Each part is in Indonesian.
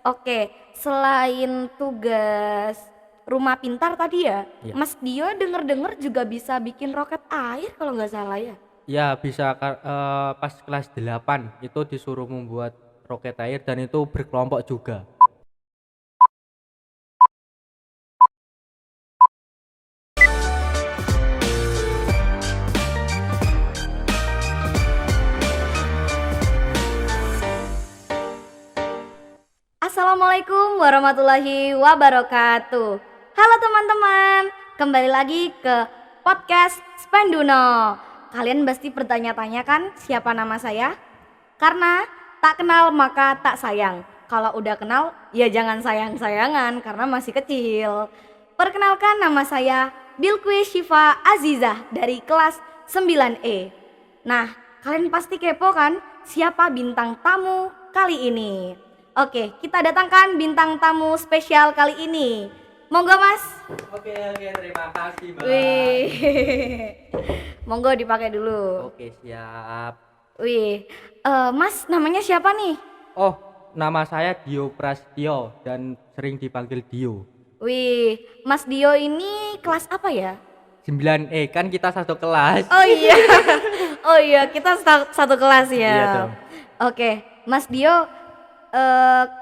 Oke, selain tugas rumah pintar tadi ya, Ya, Mas Dio denger-denger juga bisa bikin roket air kalau nggak salah ya. ya bisa pas kelas 8 itu disuruh membuat roket air dan itu berkelompok juga. Assalamualaikum warahmatullahi wabarakatuh. Halo teman-teman, kembali lagi ke podcast Spenduno. Kalian pasti bertanya-tanya kan siapa nama saya? Karena tak kenal maka tak sayang. Kalau udah kenal ya jangan sayang-sayangan karena masih kecil. Perkenalkan, nama saya Bilqis Syifa Azizah dari kelas 9E. Nah, kalian pasti kepo kan siapa bintang tamu kali ini? Oke, kita datangkan bintang tamu spesial kali ini. Monggo Mas. Oke, terima kasih, Mbak. Wih. Monggo dipakai dulu. Oke, siap. Wih. Mas namanya siapa nih? Oh, nama saya Dio Prasetyo dan sering dipanggil Dio. Wih, Mas Dio ini kelas apa ya? 9E kan kita satu kelas. Oh iya. Oh iya, kita satu kelas Iya ya. dong. Oke, Mas Dio,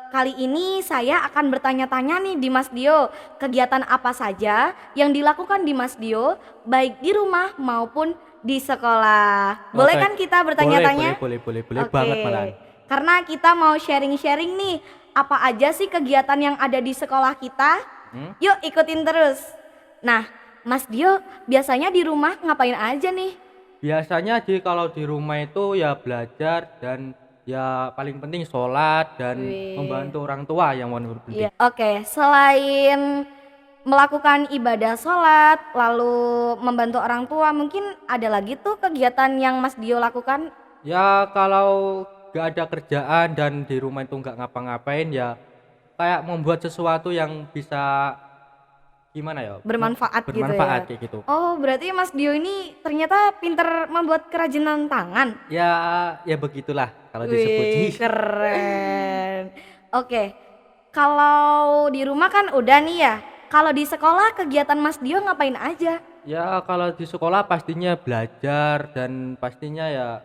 kali ini saya akan bertanya-tanya nih di Mas Dio, kegiatan apa saja yang dilakukan di Mas Dio baik di rumah maupun di sekolah. Boleh Oke. kan kita Boleh, bertanya-tanya? boleh banget malahan. Karena kita mau sharing-sharing nih, apa aja sih kegiatan yang ada di sekolah kita? Hmm? Yuk ikutin terus. Nah, Mas Dio biasanya di rumah ngapain aja nih? Biasanya kalau di rumah itu ya belajar dan ya paling penting sholat dan Wih. membantu orang tua yang mau penting. Iya. Oke, selain melakukan ibadah sholat, lalu membantu orang tua, mungkin ada lagi tuh kegiatan yang Mas Dio lakukan? Ya kalau gak ada kerjaan dan di rumah itu nggak ngapa-ngapain ya kayak membuat sesuatu yang bisa gimana ya Bermanfaat gitu bermanfaat ya. kayak gitu. Oh, berarti Mas Dio ini ternyata pinter membuat kerajinan tangan. Ya ya begitulah kalau disebut. Wih, keren. Oke, kalau di rumah kan udah nih ya. Kalau di sekolah kegiatan Mas Dio ngapain aja? Ya kalau di sekolah pastinya belajar dan pastinya ya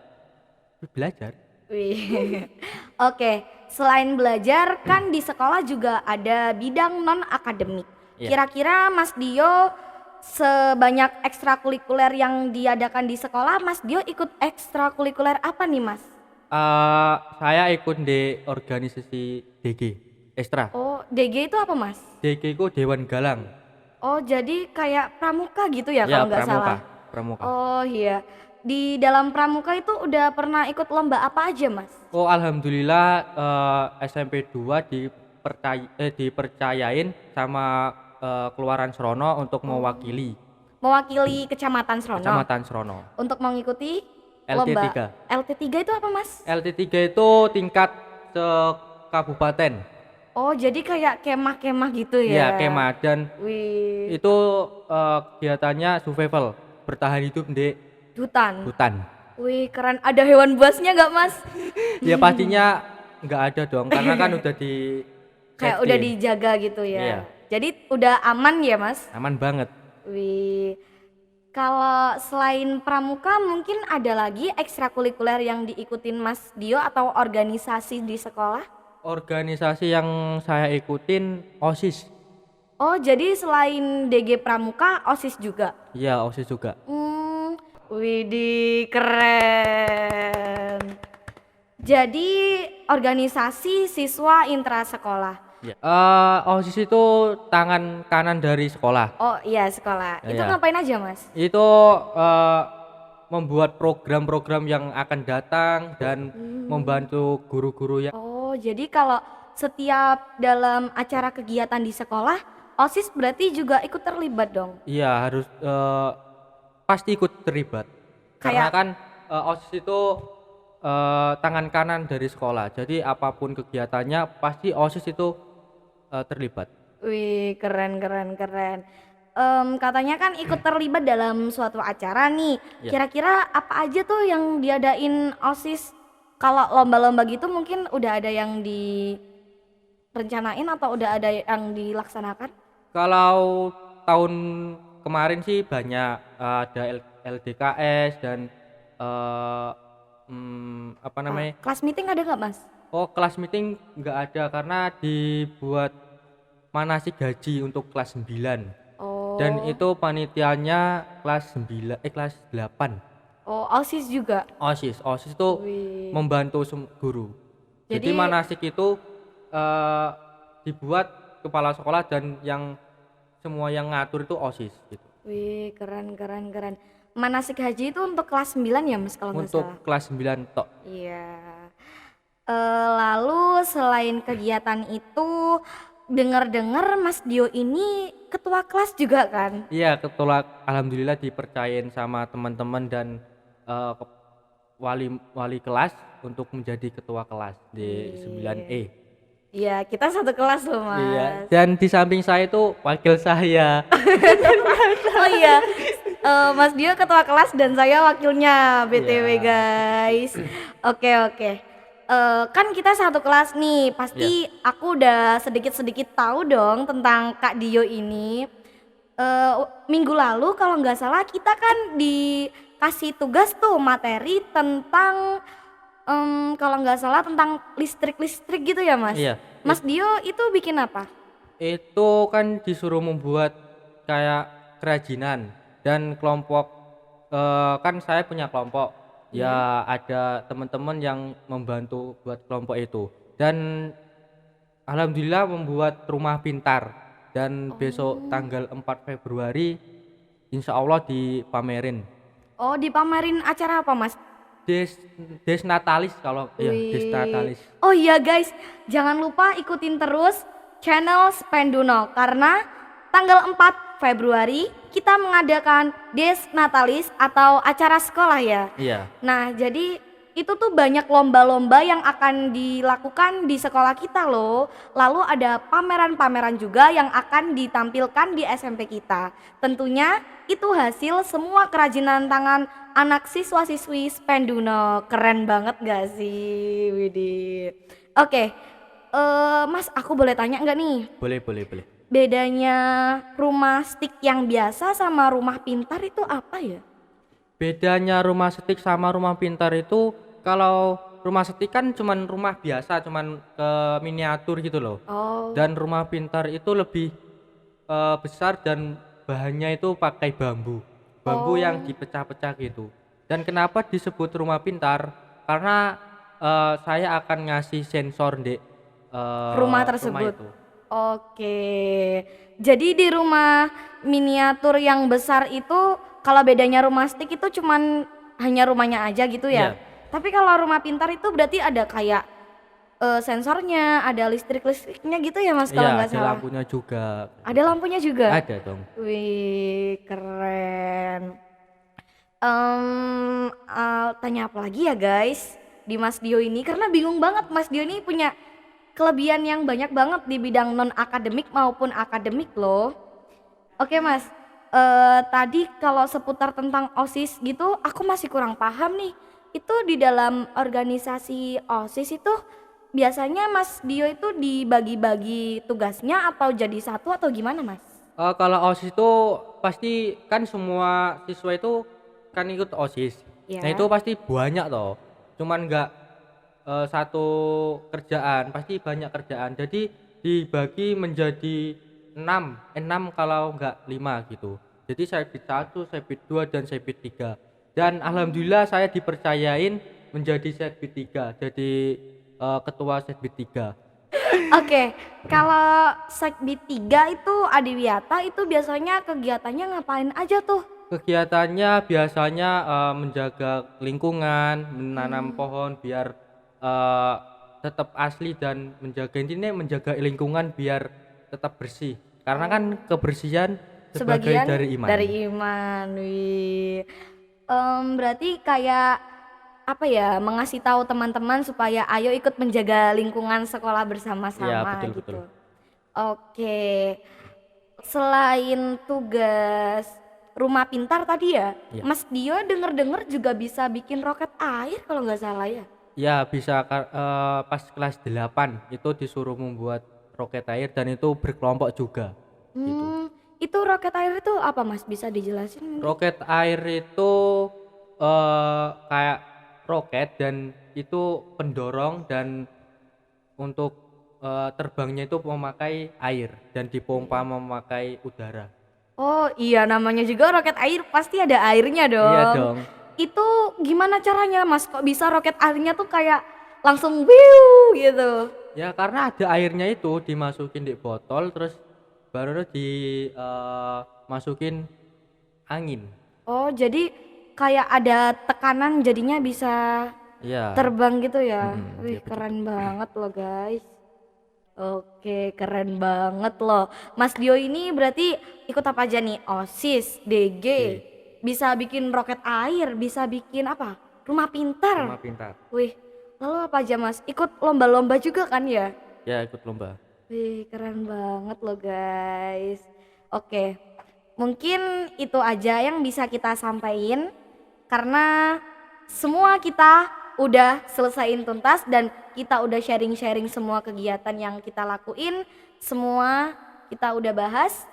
belajar. Wih. Oke, selain belajar kan di sekolah juga ada bidang non akademik. Iya. Kira-kira Mas Dio sebanyak ekstrakurikuler yang diadakan di sekolah, Mas Dio ikut ekstrakurikuler apa nih, Mas? Saya ikut di organisasi DG Ekstra. Oh, DG itu apa, Mas? DG itu Dewan Galang. Oh, jadi kayak pramuka gitu ya Ya kalau nggak pramuka, salah. pramuka. Oh iya. Di dalam pramuka itu udah pernah ikut lomba apa aja, Mas? Oh alhamdulillah SMP 2 dipercayain sama Kelurahan Srono untuk mewakili Mewakili Kecamatan Srono Kecamatan Srono. untuk mengikuti lomba LT3. LT3 itu apa, Mas? LT3 itu tingkat kabupaten. Oh, jadi kayak kemah-kemah gitu Iya, ya. kemah dan Wih, itu kegiatannya survival, bertahan hidup di hutan. hutan. Wih, keren. Ada hewan buasnya nggak, Mas? Ya pastinya nggak ada dong karena kan udah di Kayak udah safety. dijaga gitu Iya, ya. Jadi udah aman ya, Mas? aman banget. Wih. Kalau selain pramuka mungkin ada lagi ekstrakurikuler yang diikutin Mas Dio atau organisasi di sekolah? Organisasi yang saya ikutin OSIS. Oh, jadi selain DG Pramuka, OSIS juga? Iya, OSIS juga. Widih, keren. Jadi organisasi siswa intrasekolah. Ya. OSIS itu tangan kanan dari sekolah. Oh iya, sekolah. Ya, Itu ya. ngapain aja, Mas? Itu membuat program-program yang akan datang dan membantu guru-guru yang Oh, jadi kalau setiap dalam acara kegiatan di sekolah, OSIS berarti juga ikut terlibat dong. iya harus pasti ikut terlibat. Karena Kayak kan OSIS itu tangan kanan dari sekolah. Jadi apapun kegiatannya pasti OSIS itu terlibat. wih, keren keren keren. Katanya kan ikut terlibat dalam suatu acara nih. Ya. Kira-kira apa aja tuh yang diadain OSIS? Kalau lomba-lomba gitu mungkin udah ada yang rencanain atau udah ada yang dilaksanakan? Kalau tahun kemarin sih banyak ada LDKS dan eh, apa namanya? Kelas meeting ada nggak Mas? Oh, kelas meeting nggak ada karena dibuat manasik gaji untuk kelas 9. Dan Oh, itu panitianya kelas 9 kelas 8. oh OSIS juga. OSIS itu Wih. membantu guru. Jadi Jadi, manasik itu eh, dibuat kepala sekolah dan yang semua yang ngatur itu OSIS gitu. wih keren keren keren. Manasik haji itu untuk kelas 9 ya Mas kalau nggak salah. Untuk kelas 9 tok. Iya. Lalu selain kegiatan itu, dengar-dengar Mas Dio ini ketua kelas juga kan? Iya, ketua alhamdulillah dipercayain sama teman-teman dan ke- wali kelas untuk menjadi ketua kelas di 9E. Iya, kita satu kelas loh Iya, Mas. dan di samping saya itu wakil saya. Oh iya, Mas Dio ketua kelas dan saya wakilnya BTW Iya. guys. Oke oke. Kan kita satu kelas nih, Iya. pasti aku udah sedikit-sedikit tahu dong tentang Kak Dio ini. Minggu lalu kalau nggak salah kita kan dikasih tugas tuh materi tentang kalau nggak salah tentang listrik-listrik gitu ya Mas. Iya. Mas Dio itu bikin apa? Itu kan disuruh membuat kayak kerajinan dan kelompok kan saya punya kelompok. Ya ada teman-teman yang membantu buat kelompok itu. Dan alhamdulillah membuat rumah pintar dan besok tanggal 4 Februari insya Allah dipamerin. Oh, dipamerin acara apa Mas? Des Des Natalis kalau ya Des Wih. Natalis. Oh iya guys, jangan lupa ikutin terus channel Spenduno karena tanggal 4 Februari kita mengadakan Des Natalis atau acara sekolah ya. Iya. Nah, jadi itu tuh banyak lomba-lomba yang akan dilakukan di sekolah kita loh. Lalu ada pameran-pameran juga yang akan ditampilkan di SMP kita. Tentunya itu hasil semua kerajinan tangan anak siswa-siswi Spenduno. Keren banget gak sih, Widih? Oke, Mas aku boleh tanya nggak nih? Boleh. Bedanya rumah stick yang biasa sama rumah pintar itu apa ya? Bedanya rumah setik sama rumah pintar itu kalau rumah setik kan cuman rumah biasa, cuman miniatur gitu loh. Oh, Dan rumah pintar itu lebih besar dan bahannya itu pakai bambu. Bambu yang oh, dipecah-pecah gitu. Dan kenapa disebut rumah pintar? Karena saya akan ngasih sensor di rumah rumah tersebut. itu. Oke. Jadi di rumah miniatur yang besar itu kalau bedanya rumah stick itu cuman hanya rumahnya aja gitu ya. Iya. Tapi kalau rumah pintar itu berarti ada kayak sensornya, ada listrik-listriknya gitu ya Mas kalau Iya, nggak ada salah. lampunya juga. Ada lampunya juga. Ada dong. Wih, keren. Tanya apa lagi ya guys di Mas Dio ini karena bingung banget Mas Dio ini punya kelebihan yang banyak banget di bidang non akademik maupun akademik loh. Oke Mas, tadi kalau seputar tentang OSIS gitu aku masih kurang paham nih. Itu di dalam organisasi OSIS itu biasanya Mas Dio itu dibagi-bagi tugasnya atau jadi satu atau gimana Mas? Kalau OSIS itu pasti kan semua siswa itu kan ikut OSIS. Nah itu Ya. pasti banyak toh. Cuman nggak satu kerjaan, pasti banyak kerjaan. Jadi dibagi menjadi 6 kalau nggak 5 gitu. Jadi saya bid 1, saya bid 2 dan saya bid 3. Dan alhamdulillah saya dipercayain menjadi saya bid 3. Jadi ketua saya bid 3. Oke, kalau Sekbid 3 itu Adiwiyata itu biasanya kegiatannya ngapain aja tuh? Kegiatannya biasanya menjaga lingkungan, menanam pohon biar eh, tetap asli dan menjaga lingkungan biar tetap bersih. Karena kan kebersihan sebagai Sebagian dari iman. dari iman. Wih. Berarti kayak apa ya, mengasih tahu teman-teman supaya ayo ikut menjaga lingkungan sekolah Iya, bersama-sama betul. gitu. Oke. Selain tugas rumah pintar tadi ya, Iya. Mas Dio denger-denger juga bisa bikin roket air kalau nggak salah ya. Ya bisa pas kelas 8 itu disuruh membuat roket air dan itu berkelompok juga gitu. Itu roket air itu apa Mas? Bisa dijelasin? Roket air itu kayak roket dan itu pendorong dan untuk terbangnya itu memakai air dan dipompa memakai udara. Oh iya, namanya juga roket air pasti ada airnya dong. Iya dong. Itu gimana caranya Mas? Kok bisa roket airnya tuh kayak langsung wiu gitu? Ya karena ada airnya itu dimasukin di botol terus baru masukin angin. Oh jadi kayak ada tekanan jadinya bisa Iya. terbang gitu ya? Iya Wih betul. keren banget loh guys. Oke keren banget loh. Mas Dio ini berarti ikut apa aja nih? OSIS, DG, bisa bikin roket air, bisa bikin apa? Rumah pintar. Rumah pintar. Wih, lalu apa aja Mas? Ikut lomba-lomba juga kan ya? Ya ikut lomba. Wih, keren banget loh guys. Oke, mungkin itu aja yang bisa kita sampaikan karena semua kita udah selesaiin tuntas dan kita udah sharing-sharing semua kegiatan yang kita lakuin, semua kita udah bahas.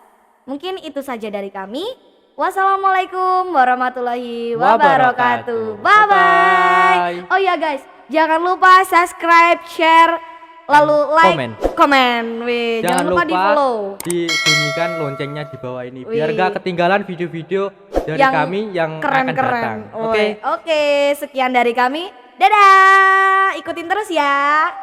Mungkin itu saja dari kami. Wassalamualaikum warahmatullahi wabarakatuh. Bye bye. Oh ya guys, jangan lupa subscribe, share, lalu like, komen. Wih, jangan lupa di follow. Dibunyikan loncengnya di bawah ini biar Wih. gak ketinggalan video-video dari Yang kami yang akan datang. keren-keren. Oke. Oke, sekian dari kami. Dadah. Ikutin terus ya.